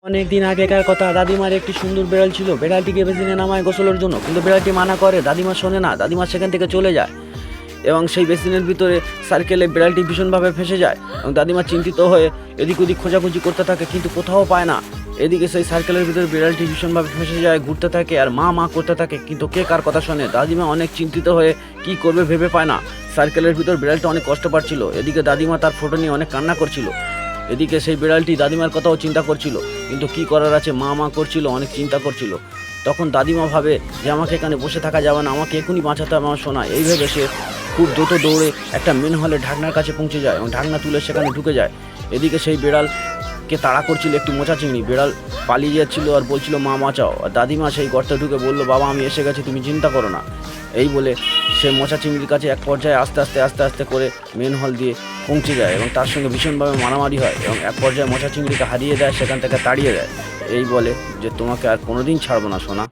অনেক দিন আগেকার কথা, দাদিমার একটি সুন্দর বিড়াল ছিল। বিড়ালটিকে বেসিনে নামায় গোসলের জন্য, কিন্তু বিড়ালটি মানা করে। দাদিমা শোনে না, দাদিমা সেখান থেকে চলে যায় এবং সেই বেসিনের ভিতরে সার্কেলে বিড়ালটি ভীষণভাবে ফেঁসে যায় এবং দাদিমা চিন্তিত হয়ে এদিক ওদিক খোঁজাখুঁজি করতে থাকে, কিন্তু কোথাও পায় না। এদিকে সেই সার্কেলের ভিতরে বিড়ালটি ভীষণভাবে ফেঁসে যায়, ঘুরতে থাকে আর মা মা করতে থাকে, কিন্তু কে কার কথা শোনে। দাদিমা অনেক চিন্তিত হয়ে কি করবে ভেবে পায় না। সার্কেলের ভিতর বিড়ালটা অনেক কষ্ট পাচ্ছিল। এদিকে দাদিমা তার ফটো নিয়ে অনেক কান্না করছিল। এদিকে সেই বিড়ালটি দাদিমার কথাও চিন্তা করছিল, কিন্তু কি করার আছে, মা মা করছিল, অনেক চিন্তা করছিল। তখন দাদিমা ভাবে যে আমাকে এখানে বসে থাকা যাবে না, আমাকে এখনই বাঁচাতে হবে আমার সোনা। এই ভেবে সে খুব দ্রুত দৌড়ে একটা মেন হলে ঢাকনার কাছে পৌঁছে যায় এবং ঢাকনা তুলে সেখানে ঢুকে যায়। এদিকে সেই বিড়ালকে তাড়া করছিল একটি মোচা চিংড়ি। বিড়াল পালিয়ে যাচ্ছিল আর বলছিল মা বাঁচাও। আর দাদিমা সেই গর্তে ঢুকে বলল, বাবা আমি এসে গেছি, তুমি চিন্তা করো না। এই বলে সে মোচা চিংড়ির কাছে এক পর্যায়ে আস্তে আস্তে আস্তে আস্তে করে মেন হল দিয়ে পৌঁছে যায় এবং তার সঙ্গে ভীষণভাবে মারামারি হয় এবং এক পর্যায়ে মোচা চিংড়িকে হারিয়ে দেয়, সেখান থেকে তাড়িয়ে দেয়। এই বলে যে তোমাকে আর কোনোদিন ছাড়বো না সোনা।